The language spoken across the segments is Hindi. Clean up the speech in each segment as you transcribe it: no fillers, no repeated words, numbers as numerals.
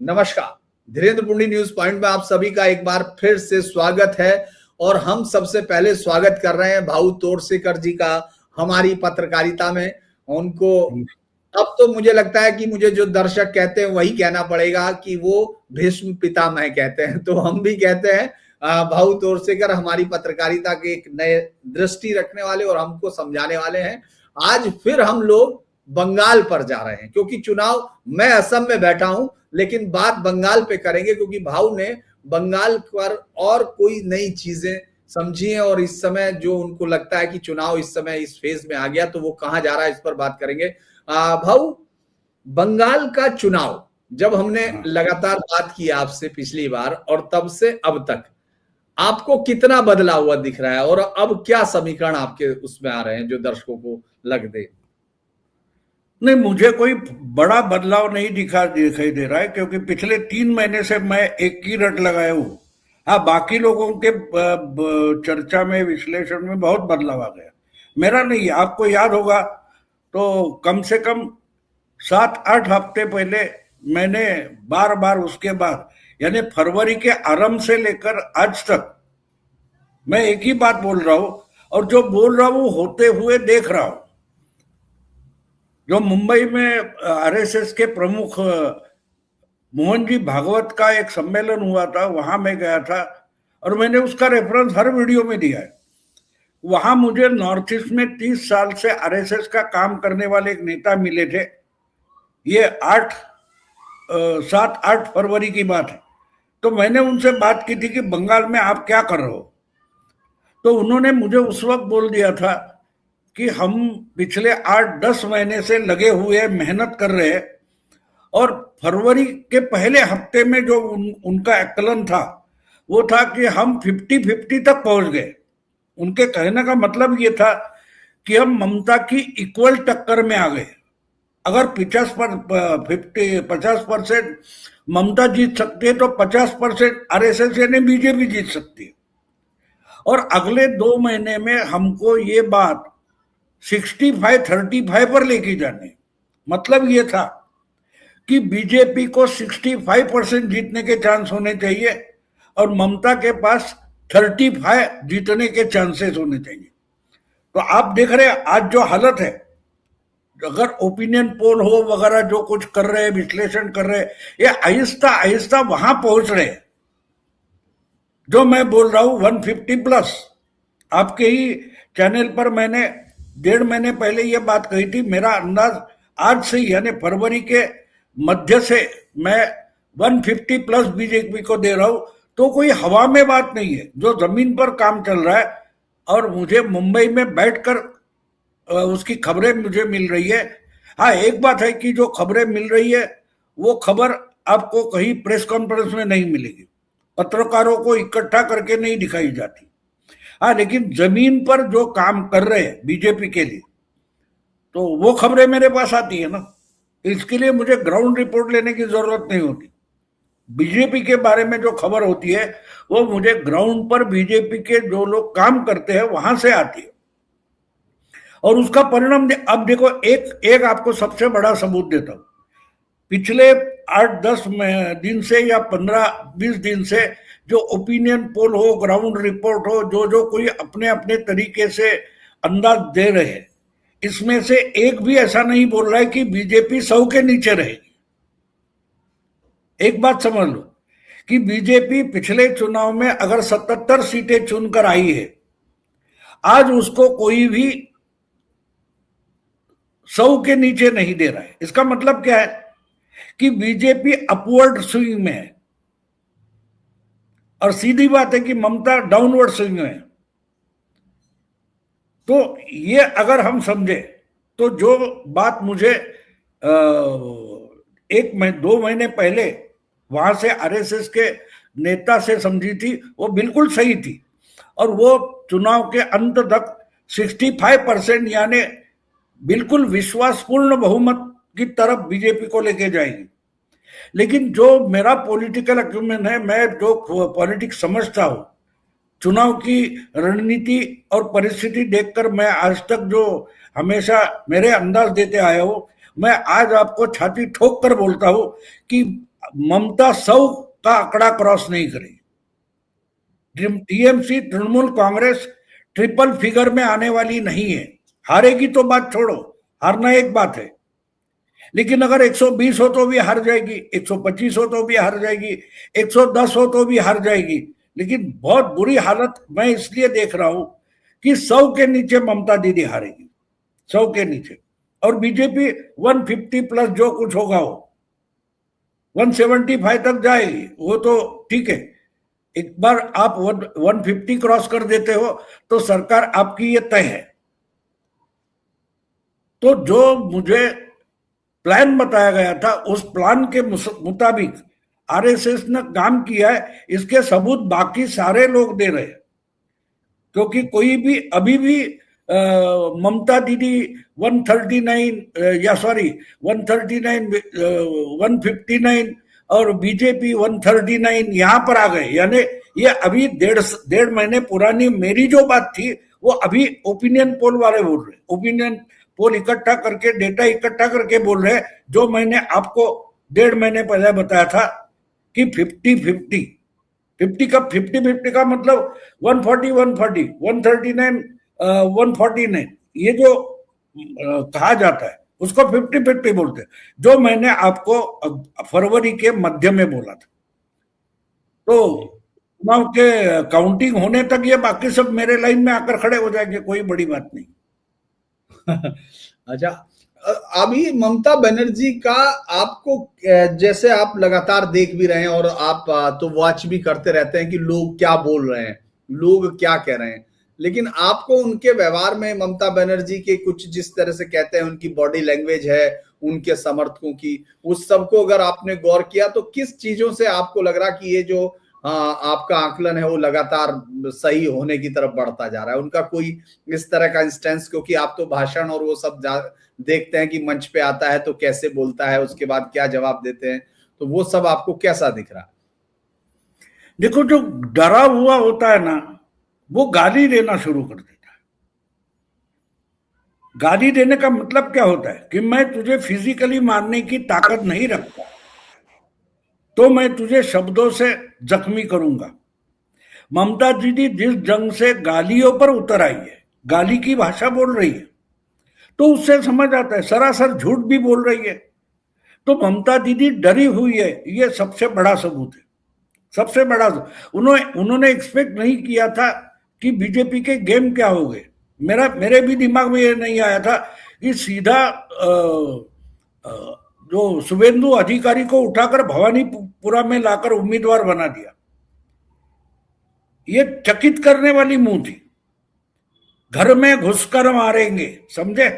नमस्कार। धीरेन्द्र पुंडी न्यूज पॉइंट में आप सभी का एक बार फिर से स्वागत है। और हम सबसे पहले स्वागत कर रहे हैं भाऊ तोरसेकर जी का हमारी पत्रकारिता में। उनको अब तो मुझे लगता है कि मुझे जो दर्शक कहते हैं वही कहना पड़ेगा कि वो भीष्म पितामह कहते हैं, तो हम भी कहते हैं भाऊ तोरसेकर हमारी पत्रकारिता के एक नए दृष्टि रखने वाले और हमको समझाने वाले हैं। आज फिर हम लोग बंगाल पर जा रहे हैं क्योंकि चुनाव, मैं असम में बैठा हूं लेकिन बात बंगाल पे करेंगे क्योंकि भाऊ ने बंगाल पर और कोई नई चीजें समझी हैं और इस समय जो उनको लगता है कि चुनाव इस समय इस फेज में आ गया तो वो कहां जा रहा है, इस पर बात करेंगे। भाऊ, बंगाल का चुनाव जब हमने लगातार बात की आपसे पिछली बार और तब से अब तक आपको कितना बदला हुआ दिख रहा है और अब क्या समीकरण आपके उसमें आ रहे हैं जो दर्शकों को लग दे? नहीं, मुझे कोई बड़ा बदलाव नहीं दिखाई दे रहा है क्योंकि पिछले 3 महीने से मैं एक ही रट लगाया हूँ। हाँ, बाकी लोगों के चर्चा में, विश्लेषण में बहुत बदलाव आ गया, मेरा नहीं। आपको याद होगा तो कम से कम 7-8 हफ्ते पहले मैंने बार बार उसके बाद, यानी फरवरी के आरंभ से लेकर आज तक मैं एक ही बात बोल रहा हूं और जो बोल रहा हूं होते हुए देख रहा हूं। जो मुंबई में आरएसएस के प्रमुख मोहन जी भागवत का एक सम्मेलन हुआ था, वहां मैं गया था और मैंने उसका रेफरेंस हर वीडियो में दिया है। वहां मुझे नॉर्थ ईस्ट में 30 साल से आरएसएस का काम करने वाले एक नेता मिले थे। ये 7-8 फरवरी की बात है। तो मैंने उनसे बात की थी कि बंगाल में आप क्या कर रहे हो, तो उन्होंने मुझे उस वक्त बोल दिया था कि हम पिछले 8-10 महीने से लगे हुए मेहनत कर रहे हैं और फरवरी के पहले हफ्ते में जो उनका आकलन था वो था कि हम 50-50 तक पहुंच गए। उनके कहने का मतलब ये था कि हम ममता की इक्वल टक्कर में आ गए। अगर 50% ममता जीत सकती है तो 50% आरएसएस यानी बीजेपी जीत सकती है। और अगले 2 महीने में हमको ये बात 65-35 पर लेके जाने, मतलब ये था कि बीजेपी को 65% जीतने के चांस होने चाहिए और ममता के पास 35 जीतने के चांसेस होने चाहिए। तो आप देख रहे हैं आज जो हालत है, अगर ओपिनियन पोल हो वगैरह जो कुछ कर रहे हैं, विश्लेषण कर रहे हैं, ये आहिस्ता आहिस्ता वहां पहुंच रहे हैं जो मैं बोल रहा हूं 150+। आपके ही चैनल पर मैंने 1.5 महीने पहले ये बात कही थी। मेरा अंदाज आज से यानी फरवरी के मध्य से मैं 150+ बीजेपी को दे रहा हूं। तो कोई हवा में बात नहीं है, जो जमीन पर काम चल रहा है। और मुझे मुंबई में बैठकर उसकी खबरें मुझे मिल रही है। हाँ, एक बात है कि जो खबरें मिल रही है वो खबर आपको कहीं प्रेस कॉन्फ्रेंस में नहीं मिलेगी, पत्रकारों को इकट्ठा करके नहीं दिखाई जाती। हाँ, लेकिन जमीन पर जो काम कर रहे हैं बीजेपी के लिए, तो वो खबरें मेरे पास आती है ना। इसके लिए मुझे ग्राउंड रिपोर्ट लेने की जरूरत नहीं होती। बीजेपी के बारे में जो खबर होती है वो मुझे ग्राउंड पर बीजेपी के जो लोग काम करते हैं वहां से आती है। और उसका परिणाम अब देखो, एक आपको सबसे बड़ा सबूत देता हूं। पिछले 8-10 दिन से या 15-20 दिन से जो ओपिनियन पोल हो, ग्राउंड रिपोर्ट हो, जो कोई अपने अपने तरीके से अंदाज दे रहे हैं, इसमें से एक भी ऐसा नहीं बोल रहा है कि बीजेपी 100 के नीचे रहेगी। एक बात समझ लो कि बीजेपी पिछले चुनाव में अगर 77 सीटें चुनकर आई है, आज उसको कोई भी 100 के नीचे नहीं दे रहा है। इसका मतलब क्या है कि बीजेपी अपवर्ड स्विंग में है और सीधी बात है कि ममता डाउनवर्ड स्विंग में है। तो ये अगर हम समझे तो जो बात मुझे 2 महीने पहले वहां से आरएसएस के नेता से समझी थी, वो बिल्कुल सही थी। और वो चुनाव के अंत तक 65% यानी बिल्कुल विश्वासपूर्ण बहुमत की तरफ बीजेपी को लेके जाएगी। लेकिन जो मेरा पॉलिटिकल अक्यूमेंट है, मैं जो पॉलिटिक्स समझता हूं, चुनाव की रणनीति और परिस्थिति देखकर मैं आज तक जो हमेशा मेरे अंदाज देते आया हूं, मैं आज आपको छाती ठोक कर बोलता हूं कि ममता 100 का आंकड़ा क्रॉस नहीं करेगी। TMC, Trinamool Congress triple figure में आने वाली नहीं है। हारेगी तो बात छोड़ो, हारना एक बात है, लेकिन अगर 120 हो तो भी हार जाएगी, 125 हो तो भी हार जाएगी, 110 हो तो भी हार जाएगी। लेकिन बहुत बुरी हालत मैं इसलिए देख रहा हूं कि 100 के नीचे ममता दीदी हारेगी, 100 के नीचे। और बीजेपी 150 प्लस जो कुछ होगा वो 175 तक जाएगी, वो तो ठीक है। एक बार आप 150 क्रॉस कर देते हो तो सरकार आपकी ये तय है। तो जो मुझे प्लान बताया गया था उस प्लान के मुताबिक आरएसएस ने काम किया है, इसके सबूत बाकी सारे लोग दे रहे हैं। क्योंकि कोई भी अभी भी ममता दीदी 139 या सॉरी 139 159 और बीजेपी 139 यहां पर आ गए। यानी ये अभी डेढ़ महीने पुरानी मेरी जो बात थी वो अभी ओपिनियन पोल वाले बोल रहे, ओपिनियन पोल इकट्ठा करके, डेटा इकट्ठा करके बोल रहे हैं, जो मैंने आपको 1.5 महीने पहले बताया था कि 50-50 50 का मतलब 140 140 139 149 ये जो कहा जाता है उसको 50-50 बोलते हैं, जो मैंने आपको फरवरी के मध्य में बोला था। तो चुनाव के काउंटिंग होने तक ये बाकी सब मेरे लाइन में आकर खड़े हो जाएंगे, कोई बड़ी बात नहीं। अच्छा, अभी ममता बनर्जी का आपको, जैसे आप लगातार देख भी रहे हैं और आप तो वॉच भी करते रहते हैं कि लोग क्या बोल रहे हैं, लोग क्या कह रहे हैं, लेकिन आपको उनके व्यवहार में ममता बनर्जी के कुछ जिस तरह से कहते हैं उनकी बॉडी लैंग्वेज है, उनके समर्थकों की, उस सबको अगर आपने गौर किया तो किस चीजों से आपको लग रहा कि ये जो आपका आकलन है वो लगातार सही होने की तरफ बढ़ता जा रहा है? उनका कोई इस तरह का इंस्टेंस, क्योंकि आप तो भाषण और वो सब देखते हैं कि मंच पे आता है तो कैसे बोलता है, उसके बाद क्या जवाब देते हैं, तो वो सब आपको कैसा दिख रहा है? देखो, जो डरा हुआ होता है ना वो गाली देना शुरू कर देता है। गाली देने का मतलब क्या होता है कि मैं तुझे फिजिकली मारने की ताकत नहीं रखता तो मैं तुझे शब्दों से जख्मी करूंगा। ममता दीदी जिस जंग से गालियों पर उतर आई है, गाली की भाषा बोल रही है, तो उससे समझ आता है सरासर झूठ भी बोल रही है। तो ममता दीदी डरी हुई है, ये सबसे बड़ा सबूत है, सबसे बड़ा। उन्होंने एक्सपेक्ट नहीं किया था कि बीजेपी के गेम क्या हो गए। मेरे भी दिमाग में ये नहीं आया था कि सीधा जो शुभेंदु अधिकारी को उठाकर भवानीपुरा में लाकर उम्मीदवार बना दिया। ये चकित करने वाली मुंह थी। घर में घुसकर मारेंगे, समझे?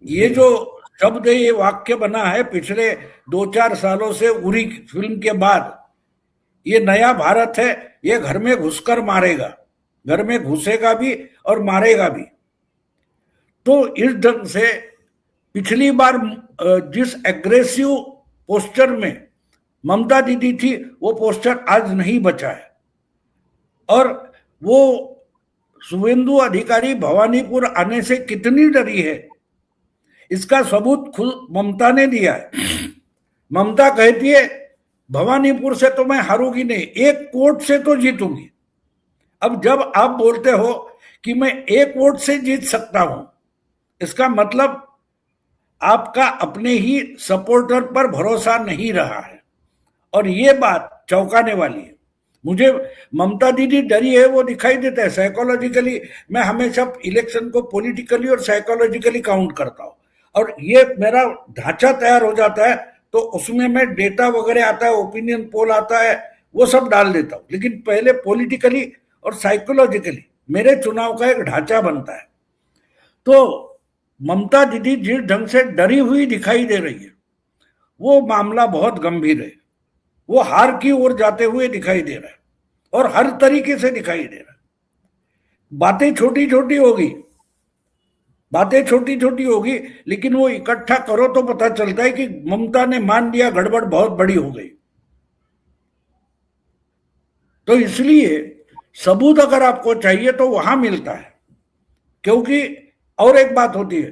ये जो शब्द, ये वाक्य बना है पिछले 2-4 सालों से उरी फिल्म के बाद, ये नया भारत है, ये घर में घुसकर मारेगा, घर में घुसेगा भी और मारेगा भी। तो इस ढंग से पिछली बार जिस एग्रेसिव पोस्टर में ममता दीदी थी वो पोस्टर आज नहीं बचा है। और वो शुभेंदु अधिकारी भवानीपुर आने से कितनी डरी है इसका सबूत खुद ममता ने दिया है। ममता कहती है भवानीपुर से तो मैं हारूंगी नहीं, एक वोट से तो जीतूंगी। अब जब आप बोलते हो कि मैं एक वोट से जीत सकता हूं, इसका मतलब आपका अपने ही सपोर्टर पर भरोसा नहीं रहा है, और ये बात चौंकाने वाली है। मुझे ममता दीदी डरी है वो दिखाई देता है साइकोलॉजिकली। मैं हमेशा इलेक्शन को पॉलिटिकली और साइकोलॉजिकली काउंट करता हूं, और ये मेरा ढांचा तैयार हो जाता है तो उसमें मैं डेटा वगैरह आता है, ओपिनियन पोल आता है, वो सब डाल देता हूं। लेकिन पहले पॉलिटिकली और साइकोलॉजिकली मेरे चुनाव का एक ढांचा बनता है। तो ममता दीदी जिस ढंग से डरी हुई दिखाई दे रही है वो मामला बहुत गंभीर है। वो हार की ओर जाते हुए दिखाई दे रहा है और हर तरीके से दिखाई दे रहा है। बातें छोटी छोटी होगी, बातें छोटी छोटी होगी, लेकिन वो इकट्ठा करो तो पता चलता है कि ममता ने मान लिया गड़बड़ बहुत बड़ी हो गई। तो इसलिए सबूत अगर आपको चाहिए तो वहां मिलता है। क्योंकि और एक बात होती है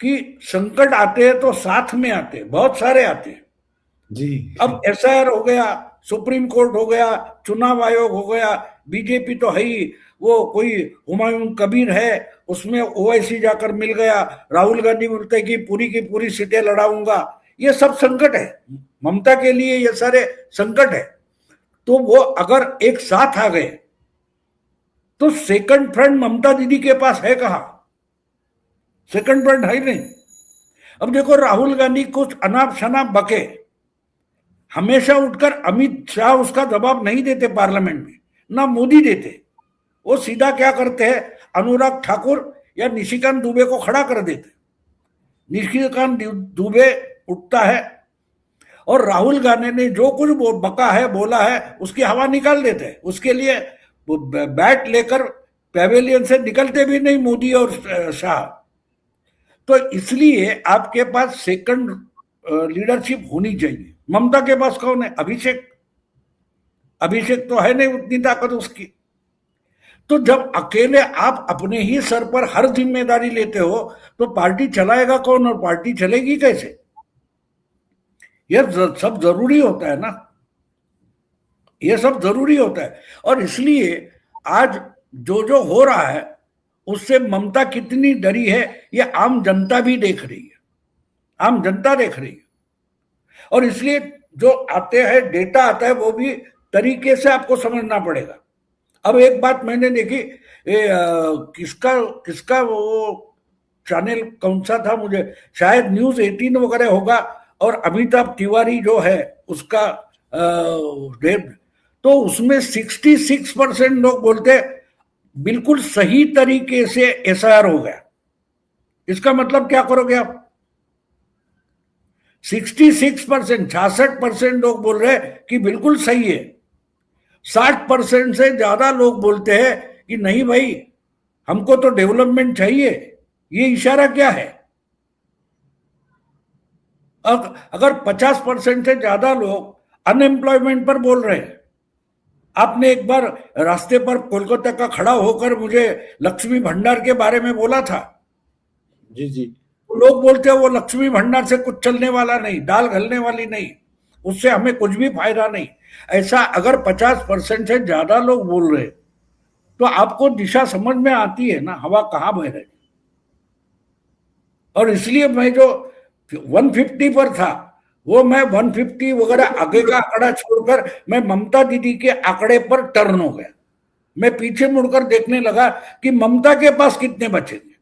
कि संकट आते हैं तो साथ में आते हैं, बहुत सारे आते हैं। जी। अब एसआईआर हो गया, सुप्रीम कोर्ट हो गया, चुनाव आयोग हो गया, बीजेपी तो है ही, वो कोई हुमायूं कबीर है, उसमें ओवैसी जाकर मिल गया, राहुल गांधी बोलते कि पूरी की पूरी सीटें लड़ाऊंगा। ये सब संकट है ममता के लिए, ये सारे संकट है। तो वो अगर एक साथ आ गए तो सेकंड फ्रंट ममता दीदी के पास है कहां? सेकंड फ्रंट है नहीं। अब देखो राहुल गांधी कुछ अनाप शनाप बके, हमेशा उठकर अमित शाह उसका जवाब नहीं देते पार्लियामेंट में, ना मोदी देते। वो सीधा क्या करते हैं, अनुराग ठाकुर या निशिकांत दुबे को खड़ा कर देते। निशिकांत दुबे उठता है और राहुल गांधी ने जो कुछ बका है, बोला है, उसकी हवा निकाल देते हैं। उसके लिए बैट लेकर पेवेलियन से निकलते भी नहीं मोदी और शाह। तो इसलिए आपके पास सेकंड लीडरशिप होनी चाहिए। ममता के पास कौन है? अभिषेक। अभिषेक तो है नहीं उतनी ताकत उसकी। तो जब अकेले आप अपने ही सर पर हर जिम्मेदारी लेते हो तो पार्टी चलाएगा कौन और पार्टी चलेगी कैसे? यह सब जरूरी होता है ना, यह सब जरूरी होता है। और इसलिए आज जो जो हो रहा है उससे ममता कितनी डरी है ये आम जनता भी देख रही है, आम जनता देख रही है। और इसलिए जो आते हैं, डेटा आता है, वो भी तरीके से आपको समझना पड़ेगा। अब एक बात मैंने देखी, किसका किसका वो चैनल कौन सा था, मुझे शायद न्यूज 18 वगैरह होगा, और अमिताभ तिवारी जो है उसका तो उसमें 66% लोग बोलते बिल्कुल सही तरीके से एसआईआर हो गया। इसका मतलब क्या करोगे आप? 66%, 66% लोग बोल रहे हैं कि बिल्कुल सही है। 60% से ज्यादा लोग बोलते हैं कि नहीं भाई, हमको तो डेवलपमेंट चाहिए। ये इशारा क्या है? अगर 50% से ज्यादा लोग अनएम्प्लॉयमेंट पर बोल रहे हैं, आपने एक बार रास्ते पर कोलकाता का खड़ा होकर मुझे लक्ष्मी भंडार के बारे में बोला था। जी जी। लोग बोलते हैं वो लक्ष्मी भंडार से कुछ चलने वाला नहीं, दाल गलने वाली नहीं, उससे हमें कुछ भी फायदा नहीं। ऐसा अगर 50% से ज्यादा लोग बोल रहे तो आपको दिशा समझ में आती है ना, हवा कहाँ बह रही। और इसलिए मैं जो 150 पर था वो मैं 150 वगैरह आगे का आंकड़ा छोड़कर मैं ममता दीदी के आंकड़े पर टर्न हो गया। मैं पीछे मुड़कर देखने लगा कि ममता के पास कितने बचेंगे।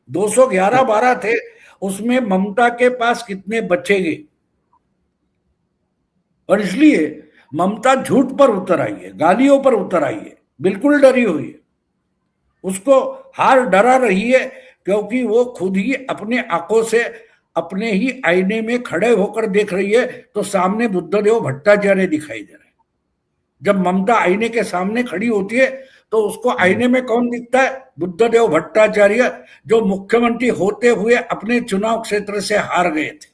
211-12 थे, उसमें ममता के पास कितने बचेंगे। और इसलिए ममता झूठ पर उतर आई है, गालियों पर उतर आई है, बिल्कुल डरी हुई है। उसको हार डरा रही है क्योंकि वो खुद ही अपने आंखों से अपने ही आईने में खड़े होकर देख रही है तो सामने बुद्धदेव भट्टाचार्य दिखाई दे रहे हैं। जब ममता आईने के सामने खड़ी होती है तो उसको आईने में कौन दिखता है? बुद्धदेव भट्टाचार्य, जो मुख्यमंत्री होते हुए अपने चुनाव क्षेत्र से हार गए थे।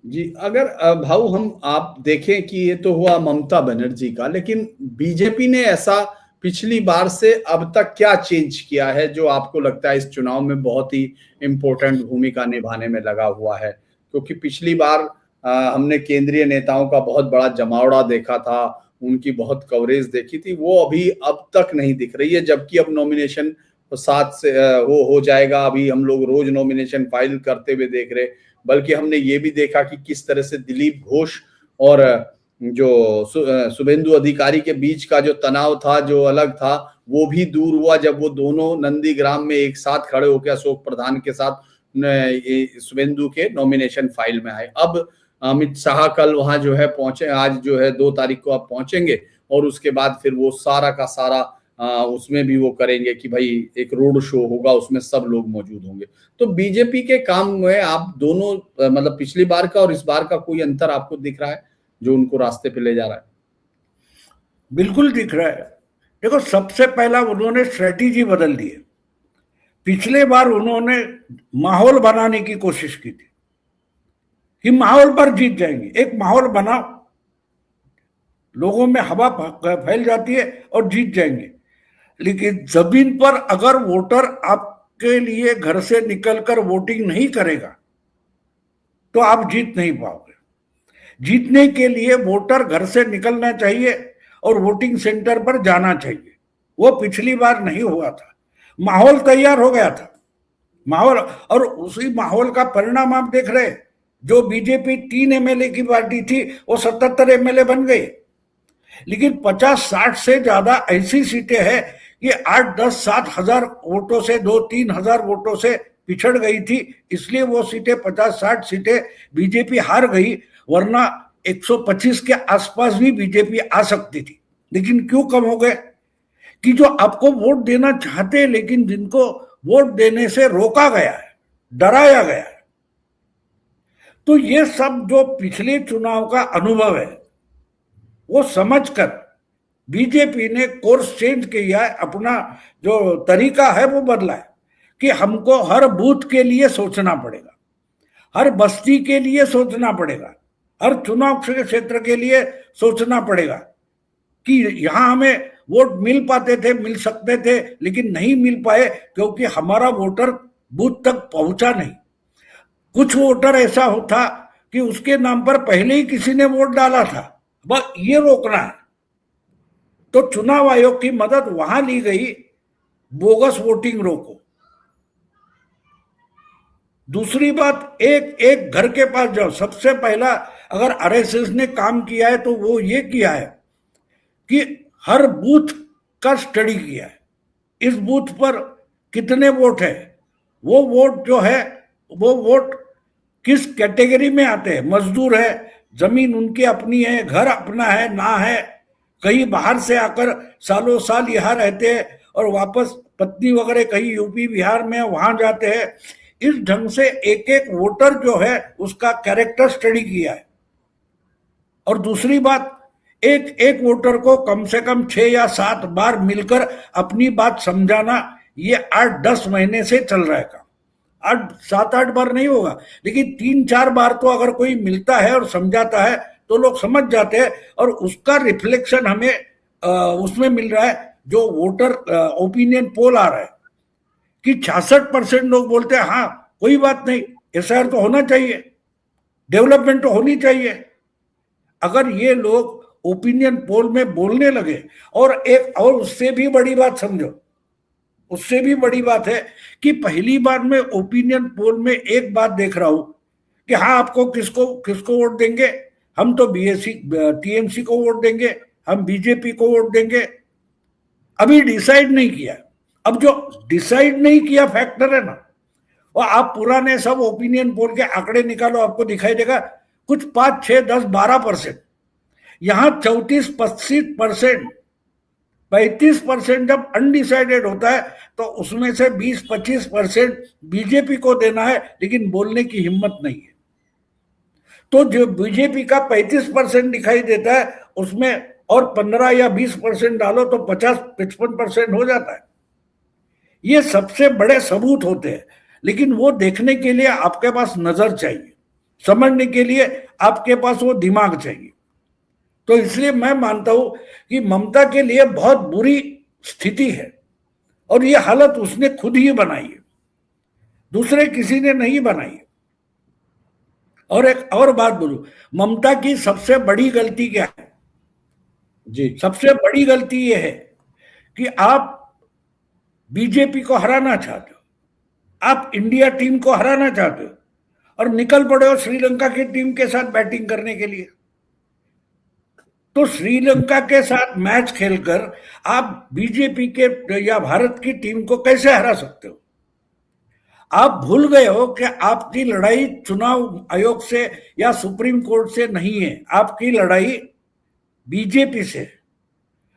जी, अगर भाऊ हम आप देखें कि ये तो हुआ ममता बनर्जी का, लेकिन बीजेपी ने ऐसा पिछली बार से अब तक क्या चेंज किया है जो आपको लगता है इस चुनाव में बहुत ही इंपॉर्टेंट भूमिका निभाने में लगा हुआ है? क्योंकि पिछली बार हमने केंद्रीय नेताओं का बहुत बड़ा जमावड़ा देखा था, उनकी बहुत कवरेज देखी थी, वो अभी अब तक नहीं दिख रही है। जबकि अब नॉमिनेशन 7 से वो हो जाएगा, अभी हम लोग रोज नॉमिनेशन फाइल करते हुए देख रहे। बल्कि हमने ये भी देखा कि किस तरह से दिलीप घोष और जो शुभेंदु अधिकारी के बीच का जो तनाव था, जो अलग था, वो भी दूर हुआ जब वो दोनों नंदीग्राम में एक साथ खड़े होकर अशोक प्रधान के साथ शुभेंदु के नॉमिनेशन फाइल में आए। अब अमित शाह कल वहां जो है पहुंचे, आज जो है 2 तारीख को आप पहुंचेंगे और उसके बाद फिर वो सारा का सारा उसमें भी वो करेंगे कि भाई एक रोड शो होगा, उसमें सब लोग मौजूद होंगे। तो बीजेपी के काम में आप दोनों मतलब पिछली बार का और इस बार का कोई अंतर आपको दिख रहा है जो उनको रास्ते पे ले जा रहा है? बिल्कुल दिख रहा है। देखो, सबसे पहला उन्होंने स्ट्रेटेजी बदल दी है। पिछले बार उन्होंने माहौल बनाने की कोशिश की थी कि माहौल पर जीत जाएंगे। एक माहौल बनाओ, लोगों में हवा फैल जाती है और जीत जाएंगे। लेकिन जमीन पर अगर वोटर आप के लिए घर से निकलकर वोटिंग नहीं करेगा तो आप जीत नहीं पाओगे। जीतने के लिए वोटर घर से निकलना चाहिए और वोटिंग सेंटर पर जाना चाहिए। वो पिछली बार नहीं हुआ था, माहौल तैयार हो गया था, माहौल, और उसी माहौल का परिणाम आप देख रहे। जो बीजेपी 3 एमएलए की पार्टी थी वो 77 एमएलए बन गई, लेकिन 50-60 से ज्यादा ऐसी सीटें हैं कि 8-10-7 हजार वोटों से 2-3 हजार वोटों से पिछड़ गई थी, इसलिए वो सीटें 50-60 सीटें बीजेपी हार गई, वरना 125 के आसपास भी बीजेपी आ सकती थी। लेकिन क्यों कम हो गए? कि जो आपको वोट देना चाहते लेकिन जिनको वोट देने से रोका गया है, डराया गया है। तो ये सब जो पिछले चुनाव का अनुभव है वो समझकर बीजेपी ने कोर्स चेंज किया है, अपना जो तरीका है वो बदला है कि हमको हर बूथ के लिए सोचना पड़ेगा, हर बस्ती के लिए सोचना पड़ेगा, हर चुनाव क्षेत्र के लिए सोचना पड़ेगा कि यहां हमें वोट मिल पाते थे, मिल सकते थे, लेकिन नहीं मिल पाए क्योंकि हमारा वोटर बूथ तक पहुंचा नहीं। कुछ वोटर ऐसा होता कि उसके नाम पर पहले ही किसी ने वोट डाला था, बस ये रोकना है। तो चुनाव आयोग की मदद वहां ली गई, बोगस वोटिंग रोको। दूसरी बात, एक घर के पास जाओ। सबसे पहला अगर आरएसएस ने काम किया है तो वो ये किया है कि हर बूथ का स्टडी किया है, इस बूथ पर कितने वोट है, वो वोट जो है वो वोट किस कैटेगरी में आते हैं, मजदूर है, जमीन उनकी अपनी है, घर अपना है ना है, कहीं बाहर से आकर सालों साल यहाँ रहते हैं और वापस पत्नी वगैरह कहीं यूपी बिहार में वहां जाते हैं। इस ढंग से एक एक वोटर जो है उसका कैरेक्टर स्टडी किया है। और दूसरी बात, एक एक वोटर को कम से कम 6 या 7 बार मिलकर अपनी बात समझाना, ये 8-10 महीने से चल रहा है काम। 7-8 बार नहीं होगा, लेकिन 3-4 बार तो अगर कोई मिलता है और समझाता है तो लोग समझ जाते हैं, और उसका रिफ्लेक्शन हमें उसमें मिल रहा है। जो वोटर ओपिनियन पोल आ रहा है कि 66% लोग बोलते हैं हाँ कोई बात नहीं, एसआईआर तो होना चाहिए, डेवलपमेंट तो होनी चाहिए। अगर ये लोग ओपिनियन पोल में बोलने लगे, और एक और उससे भी बड़ी बात समझो, उससे भी बड़ी बात है कि पहली बार में ओपिनियन पोल में एक बात देख रहा हूं कि हाँ आपको किसको किसको वोट देंगे, हम तो बीएससी टीएमसी को वोट देंगे, हम बीजेपी को वोट देंगे। अभी डिसाइड नहीं किया। अब जो डिसाइड नहीं किया फैक्टर है ना, और आप पुराने सब ओपिनियन पोल के आंकड़े निकालो, आपको दिखाई देगा कुछ 5, 6, 10, 12%, यहां 34-25%, 35% जब अनडिसाइडेड होता है तो उसमें से 20-25% बीजेपी को देना है, लेकिन बोलने की हिम्मत नहीं है। तो जो बीजेपी का 35% दिखाई देता है उसमें और 15 या 20% डालो तो 50-55% हो जाता है। ये सबसे बड़े सबूत होते हैं, लेकिन वो देखने के लिए आपके पास नजर चाहिए, समझने के लिए आपके पास वो दिमाग चाहिए। तो इसलिए मैं मानता हूं कि ममता के लिए बहुत बुरी स्थिति है, और ये हालत उसने खुद ही बनाई है, दूसरे किसी ने नहीं बनाई है। और एक और बात बोलूं, ममता की सबसे बड़ी गलती क्या है जी? सबसे बड़ी गलती ये है कि आप बीजेपी को हराना चाहते हो, आप इंडिया टीम को हराना चाहते हो, और निकल पड़े हो श्रीलंका की टीम के साथ बैटिंग करने के लिए। तो श्रीलंका के साथ मैच खेलकर आप बीजेपी के या भारत की टीम को कैसे हरा सकते हो? आप भूल गए हो कि आपकी लड़ाई चुनाव आयोग से या सुप्रीम कोर्ट से नहीं है, आपकी लड़ाई बीजेपी से।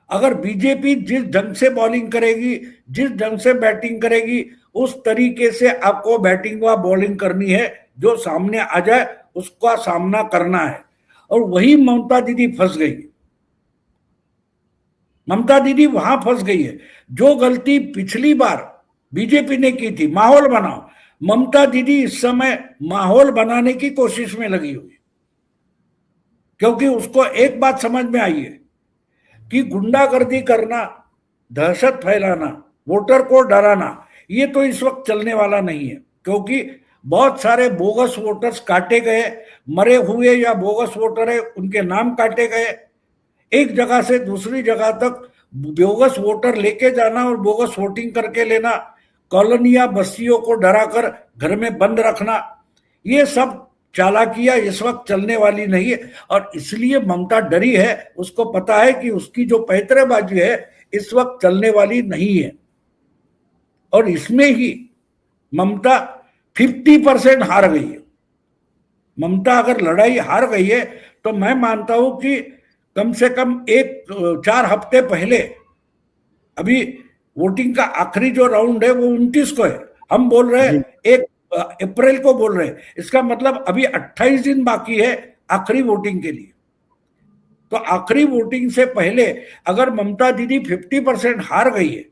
अगर बीजेपी जिस ढंग से बॉलिंग करेगी, जिस ढंग से बैटिंग करेगी, उस तरीके से आपको बैटिंग व बॉलिंग करनी है, जो सामने आ जाए उसका सामना करना है। और वही ममता दीदी फंस गई, ममता दीदी वहां फंस गई है। जो गलती पिछली बार बीजेपी ने की थी, माहौल बनाओ, ममता दीदी इस समय माहौल बनाने की कोशिश में लगी हुई, क्योंकि उसको एक बात समझ में आई है कि गुंडागर्दी करना, दहशत फैलाना, वोटर को डराना, ये तो इस वक्त चलने वाला नहीं है, क्योंकि बहुत सारे बोगस वोटर्स काटे गए, मरे हुए या बोगस वोटर है उनके नाम काटे गए। एक जगह से दूसरी जगह तक बोगस वोटर लेके जाना और बोगस वोटिंग करके लेना, कॉलोनियां बस्तियों को डराकर घर में बंद रखना, ये सब चालाकियां इस वक्त चलने वाली नहीं है। और इसलिए ममता डरी है, उसको पता है कि उसकी जो पैतरेबाजी है इस वक्त चलने वाली नहीं है। और इसमें ही ममता 50% हार गई है। ममता अगर लड़ाई हार गई है तो मैं मानता हूं कि कम से कम 4 हफ्ते पहले, अभी वोटिंग का आखिरी जो राउंड है वो 29 को है, हम बोल रहे हैं 1 अप्रैल को बोल रहे हैं, इसका मतलब अभी 28 दिन बाकी है आखिरी वोटिंग के लिए। तो आखिरी वोटिंग से पहले अगर ममता दीदी 50% हार गई है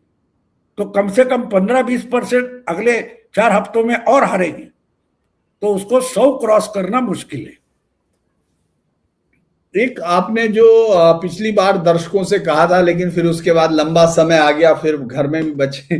तो कम से कम 15-20% अगले 4 हफ्तों में और हारेगी, तो उसको 100 क्रॉस करना मुश्किल है। एक आपने जो पिछली बार दर्शकों से कहा था, लेकिन फिर उसके बाद लंबा समय आ गया, फिर घर में भी बचे,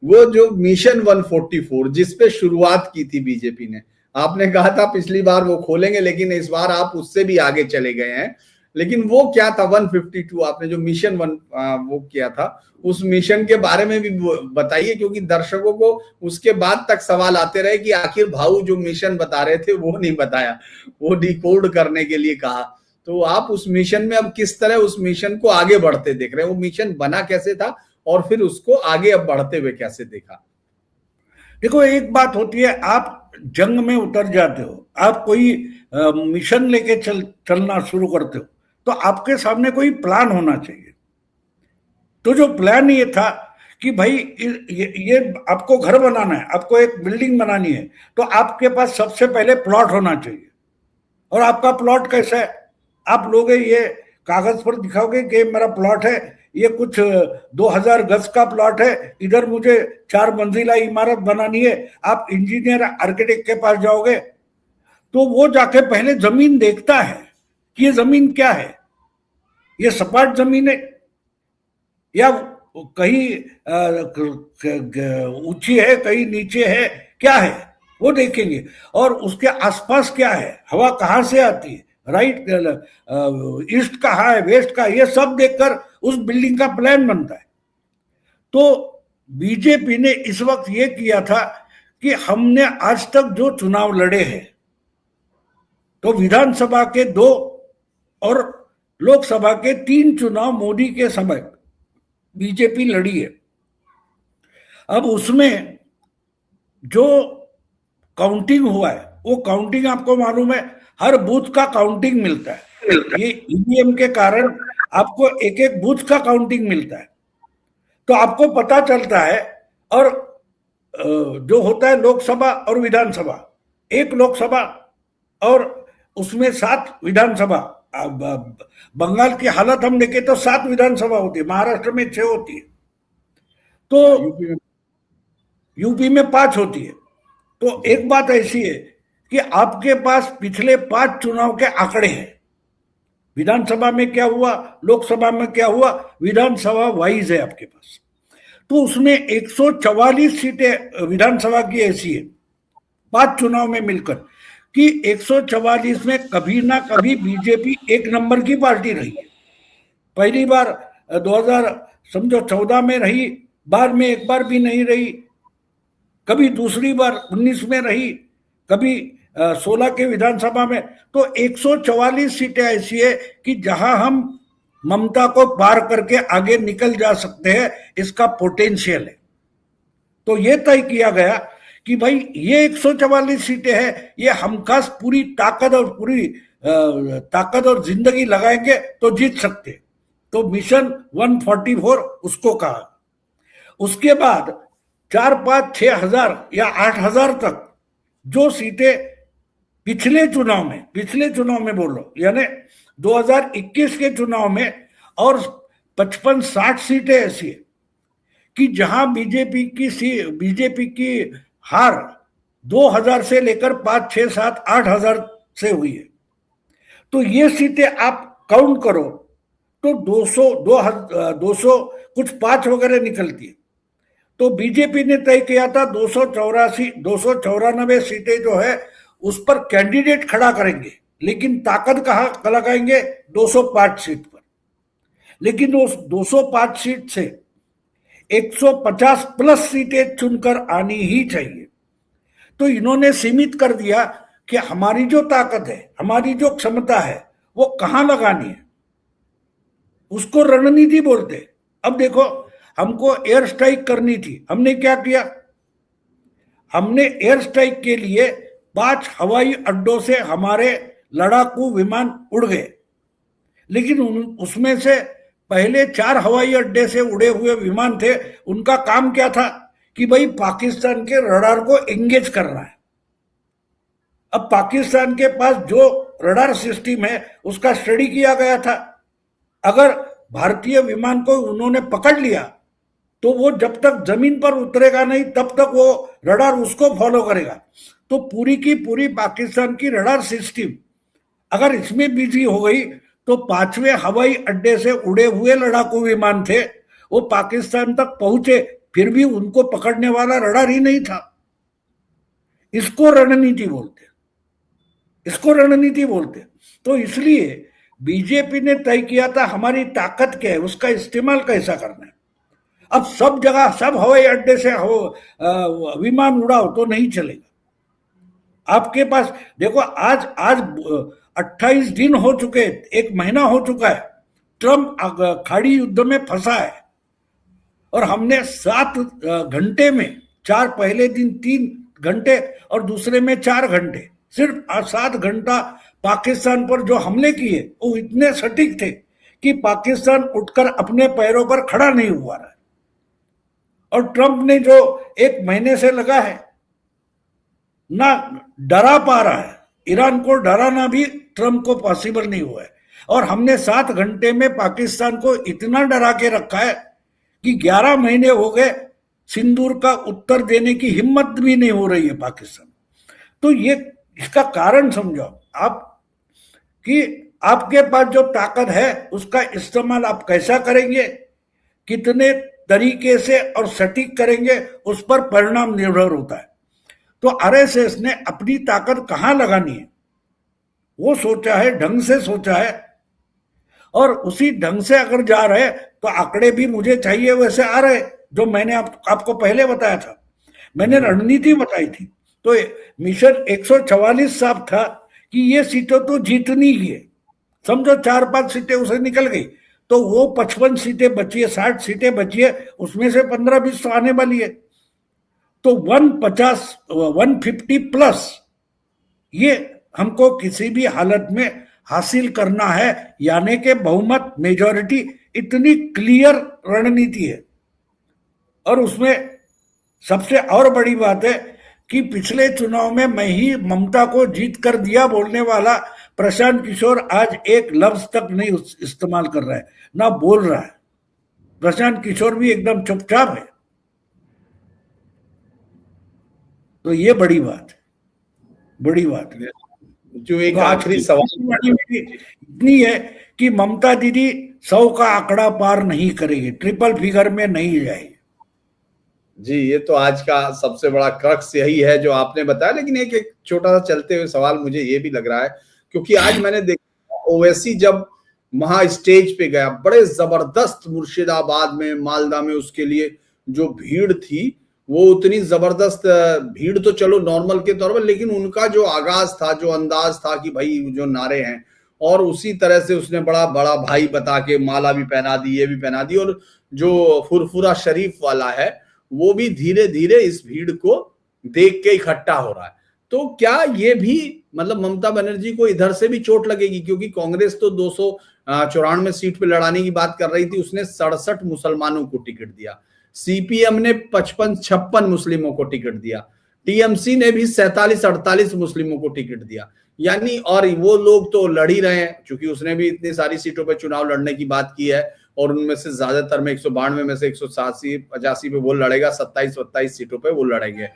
वो जो मिशन 144 जिसपे शुरुआत की थी बीजेपी ने, आपने कहा था पिछली बार वो खोलेंगे, लेकिन इस बार आप उससे भी आगे चले गए हैं। लेकिन वो क्या था 152, आपने जो मिशन वो किया था, उस मिशन के बारे में भी बताइए, क्योंकि दर्शकों को उसके बाद तक सवाल आते रहे कि आखिर भाऊ जो मिशन बता रहे थे वो नहीं बताया, वो डिकोड करने के लिए कहा। तो आप उस मिशन में अब किस तरह उस मिशन को आगे बढ़ते देख रहे हैं? वो मिशन बना कैसे था और फिर उसको आगे अब बढ़ते हुए कैसे देखा? देखो, एक बात होती है, आप जंग में उतर जाते हो, आप कोई मिशन लेके चलना शुरू करते हो, तो आपके सामने कोई प्लान होना चाहिए। तो जो प्लान ये था कि भाई ये आपको घर बनाना है, आपको एक बिल्डिंग बनानी है, तो आपके पास सबसे पहले प्लॉट होना चाहिए। और आपका प्लॉट कैसा है, आप लोग ये कागज पर दिखाओगे कि मेरा प्लॉट है, ये कुछ 2000 गज का प्लॉट है, इधर मुझे 4 मंजिला इमारत बनानी है। आप इंजीनियर आर्किटेक्ट के पास जाओगे तो वो जाके पहले जमीन देखता है कि ये जमीन क्या है, ये सपाट जमीन है या कहीं ऊंची है, कहीं नीचे है, क्या है वो देखेंगे। और उसके आसपास क्या है, हवा कहाँ से आती है, राइट ईस्ट कहाँ है, वेस्ट का, ये सब देखकर उस बिल्डिंग का प्लान बनता है। तो बीजेपी ने इस वक्त ये किया था कि हमने आज तक जो चुनाव लड़े हैं, तो विधानसभा के 2 और लोकसभा के 3 चुनाव मोदी के समय बीजेपी लड़ी है। अब उसमें जो काउंटिंग हुआ है, वो काउंटिंग आपको मालूम है, हर बूथ का काउंटिंग मिलता है। ये ईवीएम के कारण आपको एक एक बूथ का काउंटिंग मिलता है, तो आपको पता चलता है। और जो होता है लोकसभा और विधानसभा, एक लोकसभा और उसमें 7 विधानसभा। बंगाल की हालत हम देखें तो 7 विधानसभा होती है, महाराष्ट्र में 6 होती है, तो यूपी में 5 होती है। तो एक बात ऐसी है कि आपके पास पिछले 5 चुनाव के आंकड़े हैं, विधानसभा में क्या हुआ, लोकसभा में क्या हुआ, विधानसभा वाइज है आपके पास। तो उसमें 144 सीटें विधानसभा की ऐसी है 5 चुनाव में मिलकर कि 144 में कभी ना कभी बीजेपी 1 नंबर की पार्टी रही है। पहली बार 2014 में रही, बाद में एक बार भी नहीं रही, कभी दूसरी बार 19 में रही, कभी 16 के विधानसभा में। तो 144 सीटें ऐसी है कि जहां हम ममता को पार करके आगे निकल जा सकते हैं, इसका पोटेंशियल है। तो ये तय किया गया कि भाई ये 144 सीटें हैं, ये हमखास पूरी ताकत और जिंदगी लगाएंगे तो जीत सकते। तो मिशन 144 उसको कहा। उसके बाद 4-5-6 हजार या 8 हजार तक जो सीटें पिछले चुनाव में बोल लो, यानी 2021 के चुनाव में, और 55-60 सीटें ऐसी है कि जहां बीजेपी की हार 2000 से लेकर 5, 6, 7, 8 हजार से हुई है। तो ये सीटें आप काउंट करो तो 200 कुछ 5 वगैरह निकलती है। तो बीजेपी ने तय किया था 294 सीटें जो है उस पर कैंडिडेट खड़ा करेंगे, लेकिन ताकत कहाँ लगाएंगे? 205 सीट पर। लेकिन उस 205 सीट से 150 प्लस सीटें चुनकर आनी ही चाहिए। तो इन्होंने सीमित कर दिया कि हमारी जो ताकत है, हमारी जो क्षमता है, वो कहां लगानी है, उसको रणनीति बोलते। अब देखो, हमको एयर स्ट्राइक करनी थी, हमने क्या किया? हमने एयर स्ट्राइक के लिए 5 हवाई अड्डों से हमारे लड़ाकू विमान उड़ गए, लेकिन उसमें से पहले 4 हवाई अड्डे से उड़े हुए विमान थे, उनका काम क्या था कि भाई पाकिस्तान के रडार को एंगेज करना है। अब पाकिस्तान के पास जो रडार सिस्टम है उसका स्टडी किया गया था। अगर भारतीय विमान को उन्होंने पकड़ लिया तो वो जब तक जमीन पर उतरेगा नहीं तब तक वो रडार उसको फॉलो करेगा। तो पूरी की पूरी पाकिस्तान की रडार सिस्टम अगर इसमें बिजी हो गई तो 5वें हवाई अड्डे से उड़े हुए लड़ाकू विमान थे, वो पाकिस्तान तक पहुंचे, फिर भी उनको पकड़ने वाला रडार ही नहीं था। इसको रणनीति बोलते, इसको रणनीति बोलते। तो इसलिए बीजेपी ने तय किया था हमारी ताकत क्या है, उसका इस्तेमाल कैसा करना है। अब सब जगह सब हवाई अड्डे से विमान उड़ाओ तो नहीं चलेगा। आपके पास देखो, आज 28 दिन हो चुके, 1 महीना हो चुका है, ट्रम्प खाड़ी युद्ध में फंसा है, और हमने 7 घंटे में 4, पहले दिन 3 घंटे और दूसरे में 4 घंटे, सिर्फ 7 घंटा पाकिस्तान पर जो हमले किए वो इतने सटीक थे कि पाकिस्तान उठकर अपने पैरों पर खड़ा नहीं हुआ रहा है। और ट्रंप ने जो 1 महीने से लगा है ना डरा पा रहा है, ईरान को डराना भी ट्रंप को पॉसिबल नहीं हुआ है। और हमने 7 घंटे में पाकिस्तान को इतना डरा के रखा है कि 11 महीने हो गए, सिंदूर का उत्तर देने की हिम्मत भी नहीं हो रही है पाकिस्तान। तो ये इसका कारण समझो आप कि आपके पास जो ताकत है उसका इस्तेमाल आप कैसा करेंगे, कितने तरीके से और सटीक करेंगे, उस पर परिणाम निर्भर होता है। तो आरएसएस ने अपनी ताकत कहां लगानी है वो सोचा है, ढंग से सोचा है, और उसी ढंग से अगर जा रहे तो आंकड़े भी मुझे चाहिए वैसे आ रहे, जो मैंने आपको पहले बताया था, मैंने रणनीति बताई थी। तो मिशन 144 साफ था कि ये सीटें तो जीतनी ही है, समझो 4-5 सीटें उसे निकल गई तो वो 55 सीटें बची है, 60 सीटें बची है, उसमें से 15-20 तो आने वाली है। तो 150-150 प्लस ये हमको किसी भी हालत में हासिल करना है, यानी कि बहुमत, मेजॉरिटी, इतनी क्लियर रणनीति है। और उसमें सबसे और बड़ी बात है कि पिछले चुनाव में मैं ही ममता को जीत कर दिया बोलने वाला प्रशांत किशोर आज एक लफ्ज तक नहीं इस्तेमाल कर रहा है, ना बोल रहा है। प्रशांत किशोर भी एकदम चुपचाप है। तो ये बड़ी बात है, बड़ी बात है। जो एक आखिरी सवाल इतनी है कि ममता दीदी 100 का आंकड़ा पार नहीं करेगी, ट्रिपल फिगर में नहीं जाएगी। जी, ये तो आज का सबसे बड़ा क्रक्स यही है जो आपने बताया। लेकिन एक छोटा सा चलते हुए सवाल मुझे ये भी लग रहा है, क्योंकि आज मैंने देखा ओवैसी जब वहां स्टेज पे गया, बड़े जबरदस्त मुर्शिदाबाद में, मालदा में उसके लिए जो भीड़ थी वो उतनी जबरदस्त भीड़ तो चलो नॉर्मल के तौर पर, लेकिन उनका जो आगाज था, जो अंदाज था कि भाई जो नारे हैं, और उसी तरह से उसने बड़ा बड़ा भाई बता के माला भी पहना दी, ये भी पहना दी, और जो फुरफुरा शरीफ वाला है वो भी धीरे धीरे इस भीड़ को देख के इकट्ठा हो रहा है। तो क्या ये भी मतलब ममता बनर्जी को इधर से भी चोट लगेगी? क्योंकि कांग्रेस तो 294 सीट पे लड़ाने की बात कर रही थी, उसने 67 मुसलमानों को टिकट दिया, सीपीएम ने 55-56 मुस्लिमों को टिकट दिया, टीएमसी ने भी 47-48 मुस्लिमों को टिकट दिया, यानी और वो लोग तो लड़ ही रहे हैं, क्योंकि उसने भी इतनी सारी सीटों पे चुनाव लड़ने की बात की है, और उनमें से ज्यादातर में 192 में से 187-85 पे वो लड़ेगा, 27-27 सीटों पे वो लड़ेंगे,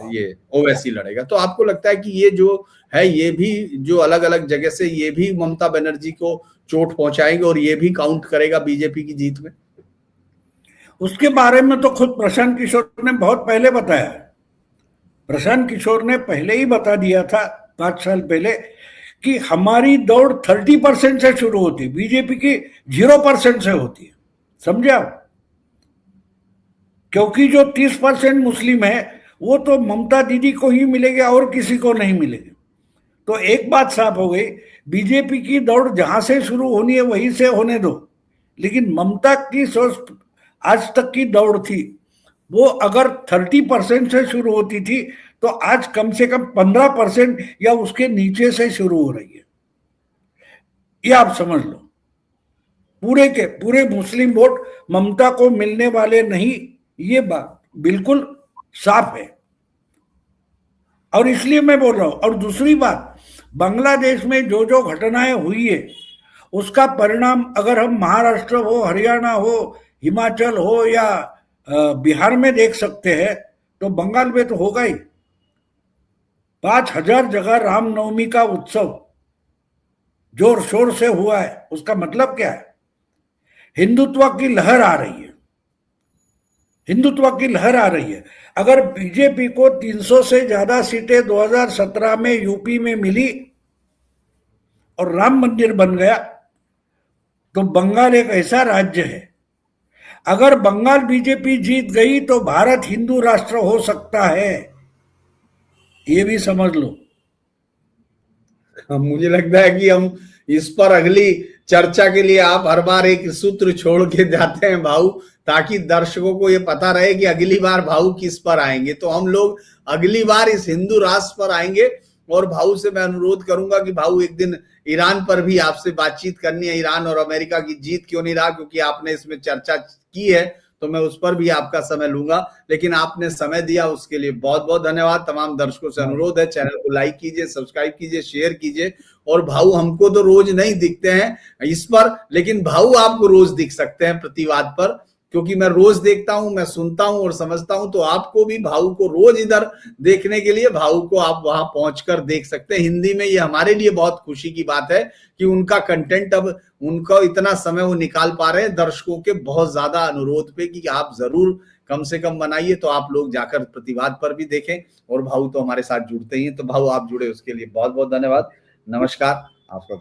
ये ओवैसी लड़ेगा। तो आपको लगता है कि ये जो है, ये भी जो अलग अलग जगह से, ये भी ममता बनर्जी को चोट पहुंचाएंगे और ये भी काउंट करेगा बीजेपी की जीत में? उसके बारे में तो खुद प्रशांत किशोर ने बहुत पहले बताया है। प्रशांत किशोर ने पहले ही बता दिया था 5 साल पहले कि हमारी दौड़ 30% से शुरू होती है, बीजेपी की 0% से होती है। समझे आप? क्योंकि जो 30% मुस्लिम है वो तो ममता दीदी को ही मिलेंगे और किसी को नहीं मिलेंगे। तो एक बात साफ हो गई, बीजेपी की दौड़ जहां से शुरू होनी है वहीं से होने दो, लेकिन ममता की सोच आज तक की दौड़ थी वो अगर 30% से शुरू होती थी तो आज कम से कम 15% या उसके नीचे से शुरू हो रही है। ये आप समझ लो, पूरे के पूरे मुस्लिम वोट ममता को मिलने वाले नहीं, ये बात बिल्कुल साफ है। और इसलिए मैं बोल रहा हूं। और दूसरी बात, बांग्लादेश में जो जो घटनाएं हुई है उसका परिणाम अगर हम महाराष्ट्र हो, हरियाणा हो, हिमाचल हो या बिहार में देख सकते हैं तो बंगाल में तो होगा ही। 5000 जगह रामनवमी का उत्सव जोर शोर से हुआ है। उसका मतलब क्या है? हिंदुत्व की लहर आ रही है, हिंदुत्व की लहर आ रही है। अगर बीजेपी को 300 से ज्यादा सीटें 2017 में यूपी में मिली और राम मंदिर बन गया तो बंगाल एक ऐसा राज्य है, अगर बंगाल बीजेपी जीत गई तो भारत हिंदू राष्ट्र हो सकता है, ये भी समझ लो। मुझे लगता है कि हम इस पर अगली चर्चा के लिए आप हर बार एक सूत्र छोड़ के जाते हैं भाऊ, ताकि दर्शकों को ये पता रहे कि अगली बार भाऊ किस पर आएंगे। तो हम लोग अगली बार इस हिंदू राष्ट्र पर आएंगे। और भाऊ से मैं अनुरोध करूंगा कि भाऊ एक दिन ईरान पर भी आपसे बातचीत करनी है। ईरान और अमेरिका की जीत क्यों नहीं रहा, क्योंकि आपने इसमें चर्चा की है, तो मैं उस पर भी आपका समय लूंगा। लेकिन आपने समय दिया उसके लिए बहुत बहुत धन्यवाद। तमाम दर्शकों से अनुरोध है, चैनल को लाइक कीजिए, सब्सक्राइब कीजिए, शेयर कीजिए। और भाऊ हमको तो रोज नहीं दिखते हैं इस पर, लेकिन भाऊ आपको रोज दिख सकते हैं प्रतिवाद पर, क्योंकि मैं रोज देखता हूं, मैं सुनता हूं और समझता हूं। तो आपको भी भाऊ को रोज इधर देखने के लिए भाऊ को आप वहां पहुंचकर देख सकते हैं हिंदी में। ये हमारे लिए बहुत खुशी की बात है कि उनका कंटेंट अब उनको इतना समय वो निकाल पा रहे हैं। दर्शकों के बहुत ज्यादा अनुरोध पे कि आप जरूर कम से कम बनाइए, तो आप लोग जाकर प्रतिवाद पर भी देखें। और भाऊ तो हमारे साथ जुड़ते ही हैं, तो भाऊ आप जुड़े उसके लिए बहुत बहुत धन्यवाद। नमस्कार आपका।